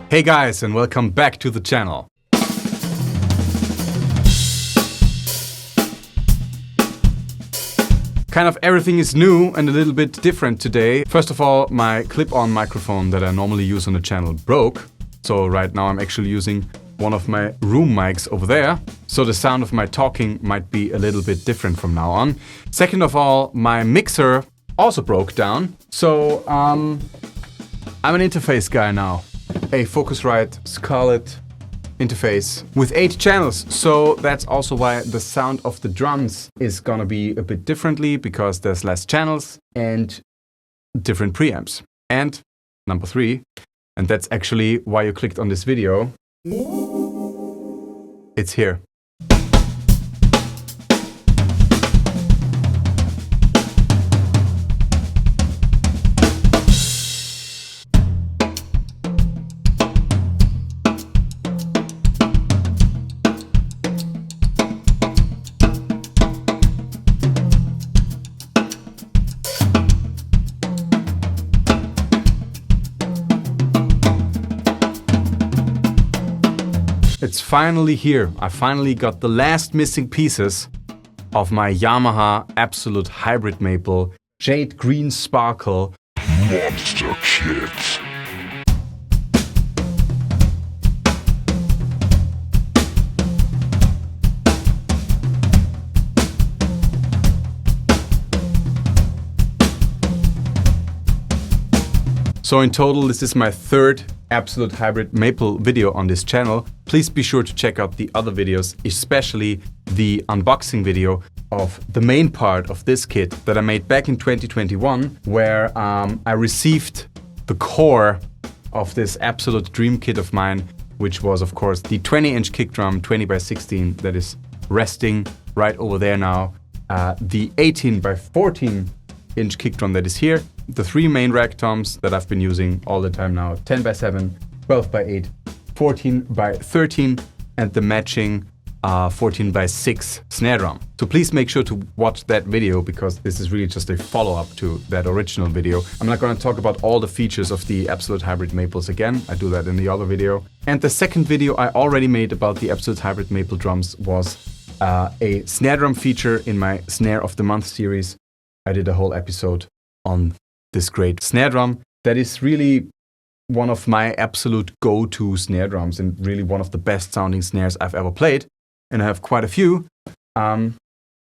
Hey guys, and welcome back to the channel. Kind of everything is new and a little bit different today. First of all, my clip-on microphone that I normally use on the channel broke. So right now I'm actually using one of my room mics over there. So the sound of my talking might be a little bit different from now on. Second of all, my mixer also broke down. So I'm an interface guy now. A Focusrite Scarlett interface with 8 channels. So that's also why the sound of the drums is gonna be a bit differently, because there's less channels and different preamps. And number 3, and that's actually why you clicked on this video, it's here. It's finally here. I finally got the last missing pieces of my Yamaha Absolute Hybrid Maple Jade Green Sparkle Monster Kit. So in total, this is my 3rd Absolute Hybrid Maple video on this channel. Please be sure to check out the other videos, especially the unboxing video of the main part of this kit that I made back in 2021, where I received the core of this absolute dream kit of mine, which was of course the 20-inch kick drum, 20x16, that is resting right over there now, the 18x14-inch kick drum that is here, the 3 main rack toms that I've been using all the time now, 10x7, 12x8, 14x13, and the matching 14x6 snare drum. So please make sure to watch that video, because this is really just a follow-up to that original video. I'm not going to talk about all the features of the Absolute Hybrid Maples again. I do that in the other video. And the second video I already made about the Absolute Hybrid Maple drums was a snare drum feature in my Snare of the Month series. I did a whole episode on this great snare drum that is really one of my absolute go-to snare drums and really one of the best sounding snares I've ever played. And I have quite a few. I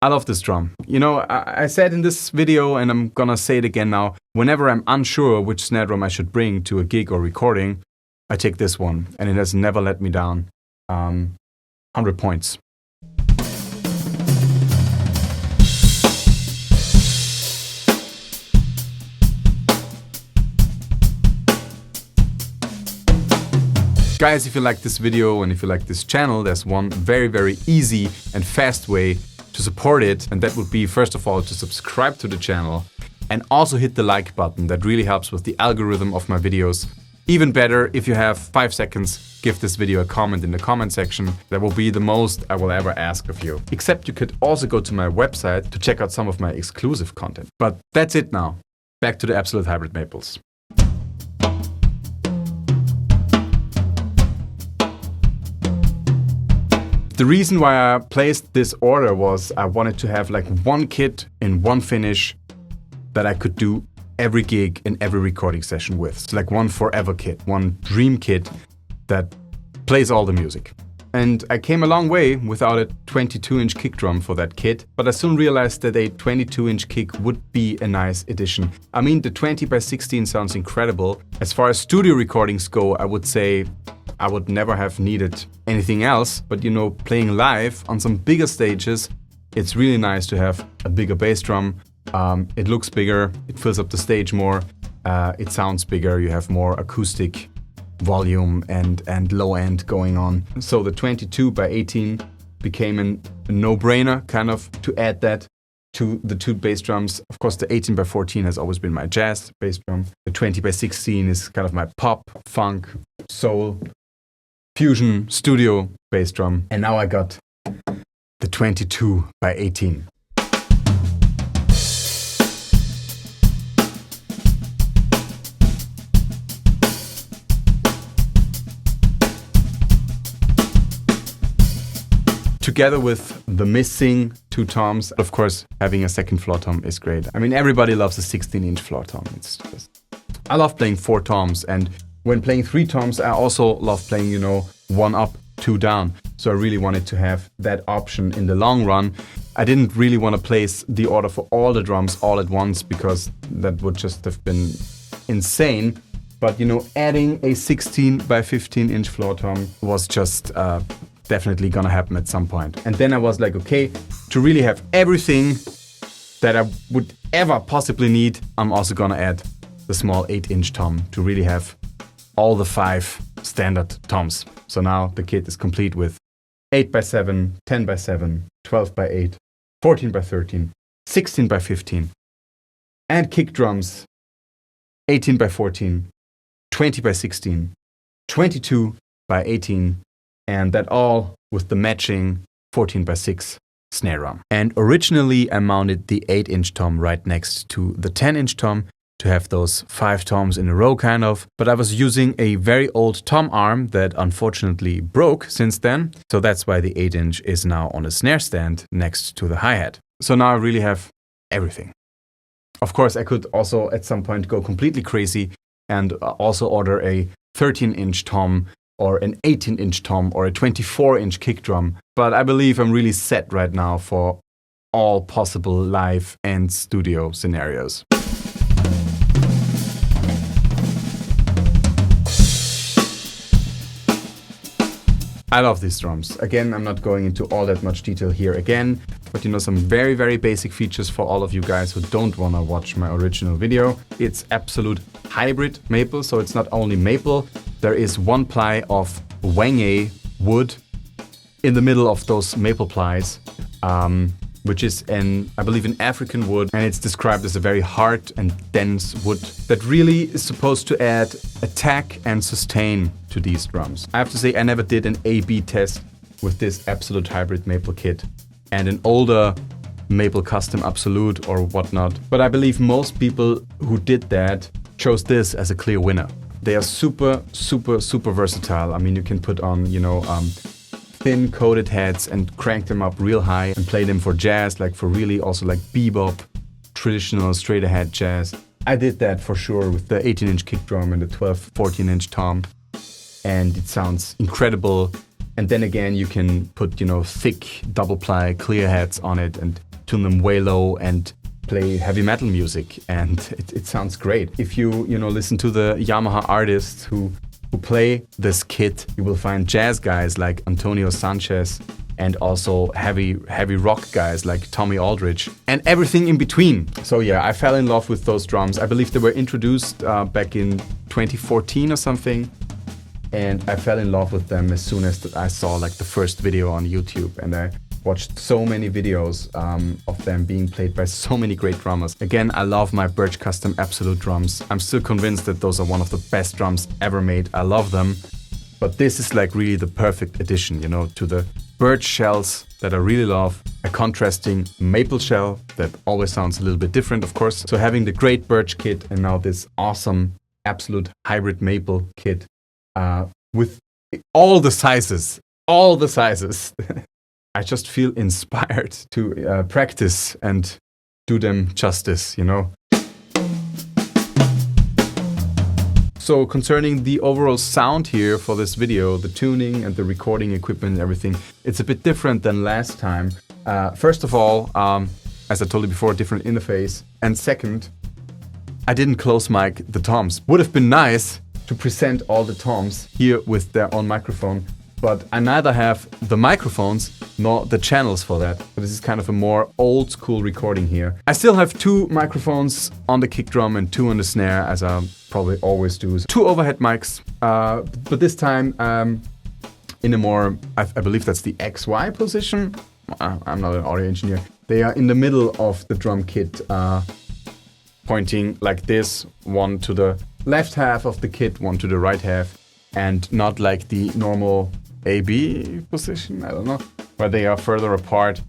love this drum. You know, I said in this video, and I'm gonna say it again now, whenever I'm unsure which snare drum I should bring to a gig or recording, I take this one, and it has never let me down. 100 points. Guys, if you like this video and if you like this channel, there's one very easy and fast way to support it. And that would be, first of all, to subscribe to the channel and also hit the like button. That really helps with the algorithm of my videos. Even better, if you have 5 seconds, give this video a comment in the comment section. That will be the most I will ever ask of you. Except you could also go to my website to check out some of my exclusive content. But that's it now. Back to the Absolute Hybrid Maples. The reason why I placed this order was I wanted to have like one kit in one finish that I could do every gig and every recording session with. So like one forever kit, one dream kit that plays all the music. And I came a long way without a 22-inch kick drum for that kit, but I soon realized that a 22-inch kick would be a nice addition. I mean, the 20x16 sounds incredible. As far as studio recordings go, I would say I would never have needed anything else, but you know, playing live on some bigger stages, it's really nice to have a bigger bass drum. It looks bigger, it fills up the stage more, it sounds bigger, you have more acoustic volume and low end going on. So the 22x18 became a no-brainer kind of to add that to the 2 bass drums. Of course, the 18x14 has always been my jazz bass drum. The 20x16 is kind of my pop, funk, soul, fusion, studio bass drum. And now I got the 22x18. together with the missing 2 toms. Of course, having a second floor tom is great. I mean, everybody loves a 16-inch floor tom. It's just, I love playing 4 toms, and when playing 3 toms, I also love playing, you know, 1 up, 2 down. So I really wanted to have that option in the long run. I didn't really want to place the order for all the drums all at once, because that would just have been insane. But, you know, adding a 16 by 15-inch floor tom was just definitely gonna happen at some point. And then I was like, okay, to really have everything that I would ever possibly need, I'm also gonna add the small 8-inch tom to really have all the 5 standard toms. So now the kit is complete with 8 by 7, 10 by 7, 12 by 8, 14 by 13, 16 by 15, and kick drums 18 by 14, 20 by 16, 22 by 18, and that all with the matching 14 by 6 snare drum. And originally I mounted the 8-inch tom right next to the 10-inch tom to have those 5 toms in a row kind of, but I was using a very old tom arm that unfortunately broke since then, so that's why the 8-inch is now on a snare stand next to the hi-hat. So now I really have everything. Of course, I could also at some point go completely crazy and also order a 13-inch tom or an 18-inch tom or a 24-inch kick drum, but I believe I'm really set right now for all possible live and studio scenarios. I love these drums. Again, I'm not going into all that much detail here again, but you know, some very, very basic features for all of you guys who don't want to watch my original video. It's absolute hybrid maple, so it's not only maple, there is 1 ply of wenge wood in the middle of those maple plies, which is I believe an African wood, and it's described as a very hard and dense wood that really is supposed to add attack and sustain to these drums. I have to say, I never did an A/B test with this Absolute Hybrid maple kit and an older Maple Custom Absolute or whatnot, but I believe most people who did that chose this as a clear winner. They are super, super, super versatile. I mean, you can put on, you know, thin coated heads and crank them up real high and play them for jazz, like for really also like bebop, traditional straight ahead jazz. I did that for sure with the 18-inch kick drum and the 14-inch tom, and it sounds incredible. And then again, you can put, you know, thick double ply clear heads on it and tune them way low and play heavy metal music, and it sounds great. If you know, listen to the Yamaha artists who play this kit, you will find jazz guys like Antonio Sanchez and also heavy rock guys like Tommy Aldridge and everything in between. So yeah, I fell in love with those drums. I believe they were introduced back in 2014 or something, and I fell in love with them as soon as I saw like the first video on YouTube, and I watched so many videos of them being played by so many great drummers. Again, I love my Birch Custom Absolute drums. I'm still convinced that those are one of the best drums ever made. I love them. But this is like really the perfect addition, you know, to the birch shells that I really love. A contrasting maple shell that always sounds a little bit different, of course. So having the great birch kit and now this awesome Absolute Hybrid maple kit with all the sizes. I just feel inspired to practice and do them justice, you know. So concerning the overall sound here for this video, the tuning and the recording equipment and everything, it's a bit different than last time. First of all, as I told you before, different interface. And second, I didn't close mic the toms. Would have been nice to present all the toms here with their own microphone, but I neither have the microphones nor the channels for that. So this is kind of a more old school recording here. I still have 2 microphones on the kick drum and 2 on the snare, as I probably always do. 2 overhead mics, but this time in a more, I believe that's the XY position. I'm not an audio engineer. They are in the middle of the drum kit, pointing like this, one to the left half of the kit, one to the right half, and not like the normal A-B position, I don't know, where they are further apart,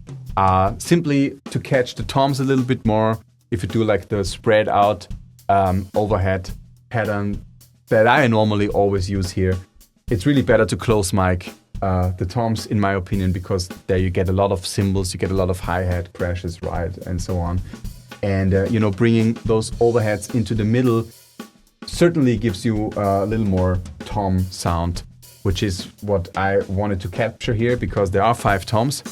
simply to catch the toms a little bit more. If you do like the spread out overhead pattern that I normally always use here, it's really better to close mic the toms, in my opinion, because there you get a lot of cymbals, you get a lot of hi-hat crashes, right, and so on. And you know, bringing those overheads into the middle certainly gives you a little more tom sound, which is what I wanted to capture here, because there are 5 toms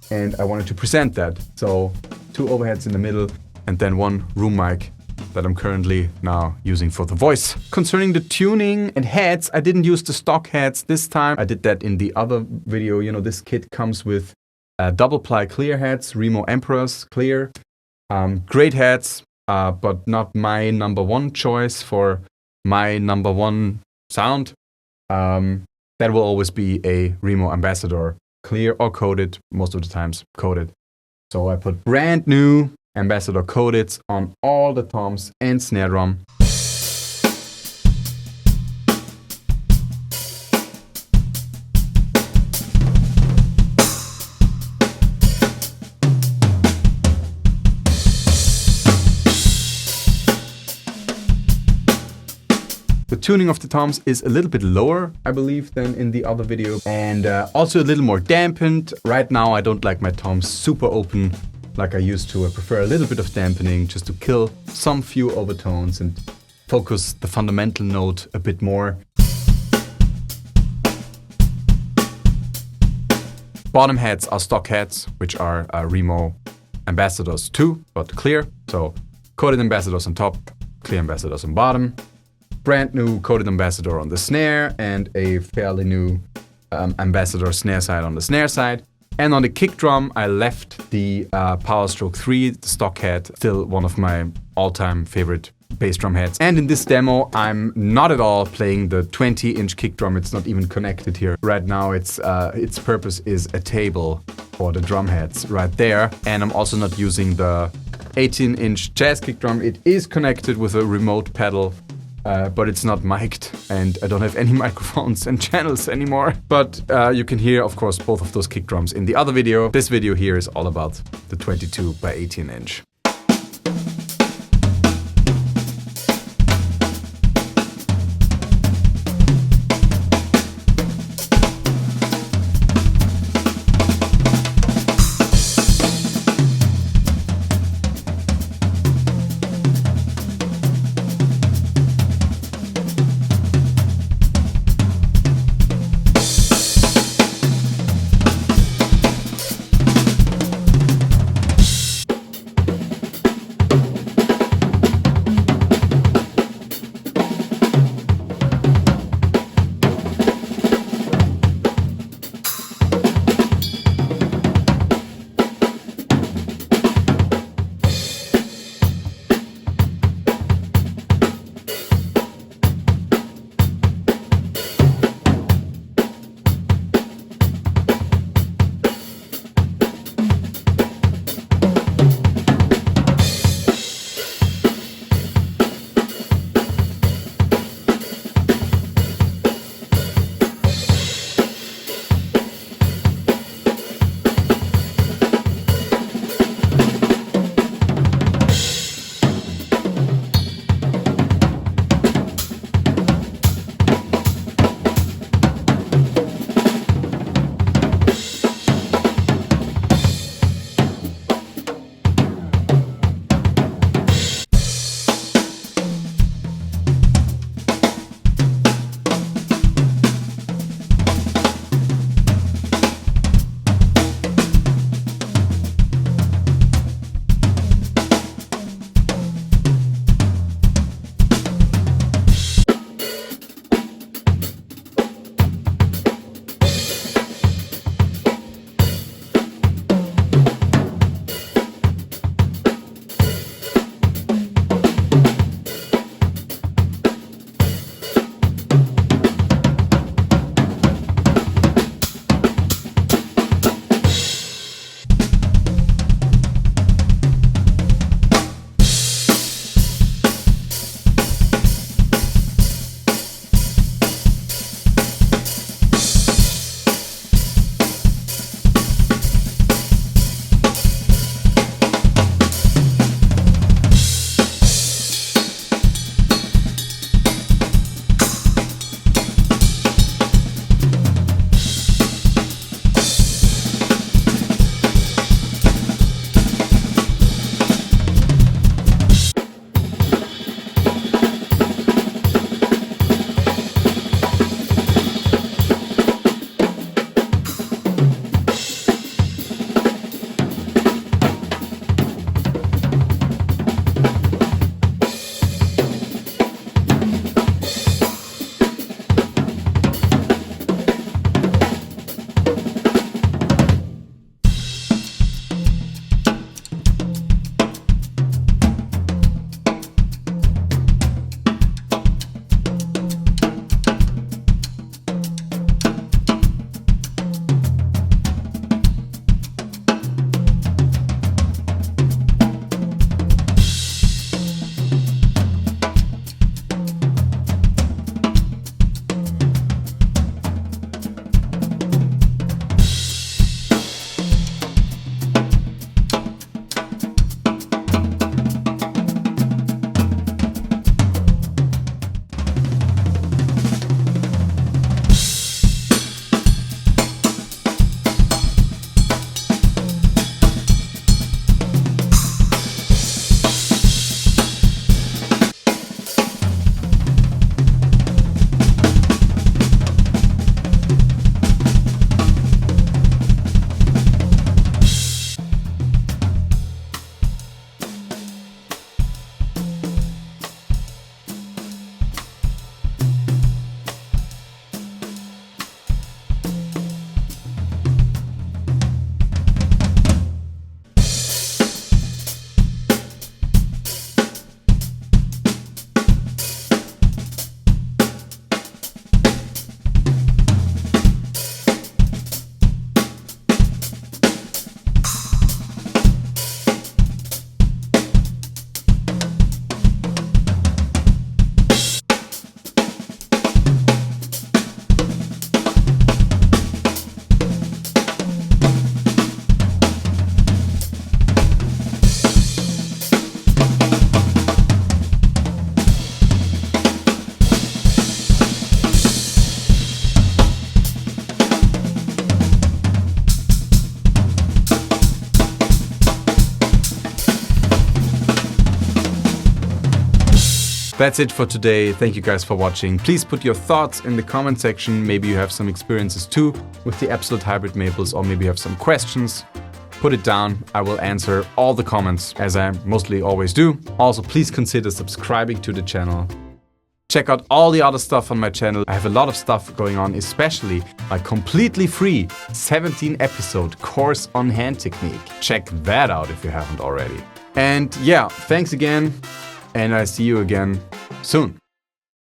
and I wanted to present that. So 2 overheads in the middle and then 1 room mic that I'm currently now using for the voice. Concerning the tuning and heads, I didn't use the stock heads this time. I did that in the other video. You know, this kit comes with double ply clear heads, Remo Emperors clear. Great heads, but not my number 1 choice for my number 1 sound. That will always be a Remo Ambassador, clear or coated, most of the times coated. So I put brand new Ambassador coated on all the toms and snare drum. The tuning of the toms is a little bit lower, I believe, than in the other video, and also a little more dampened. Right now I don't like my toms super open like I used to. I prefer a little bit of dampening just to kill some few overtones and focus the fundamental note a bit more. Bottom heads are stock heads, which are Remo Ambassadors too, but clear. So coated Ambassadors on top, clear Ambassadors on bottom. Brand new coated Ambassador on the snare and a fairly new Ambassador snare side on the snare side. And on the kick drum, I left the Power Stroke 3, the stock head, still one of my all-time favorite bass drum heads. And in this demo, I'm not at all playing the 20-inch kick drum. It's not even connected here. Right now, its purpose is a table for the drum heads right there. And I'm also not using the 18-inch jazz kick drum. It is connected with a remote pedal, but it's not mic'd, and I don't have any microphones and channels anymore. But you can hear, of course, both of those kick drums in the other video. This video here is all about the 22 by 18 inch. That's it for today. Thank you guys for watching. Please put your thoughts in the comment section. Maybe you have some experiences too with the Absolute Hybrid Maples, or maybe you have some questions. Put it down. I will answer all the comments, as I mostly always do. Also, please consider subscribing to the channel. Check out all the other stuff on my channel. I have a lot of stuff going on, especially my completely free 17-episode course on hand technique. Check that out if you haven't already. And yeah, thanks again, and I see you again soon.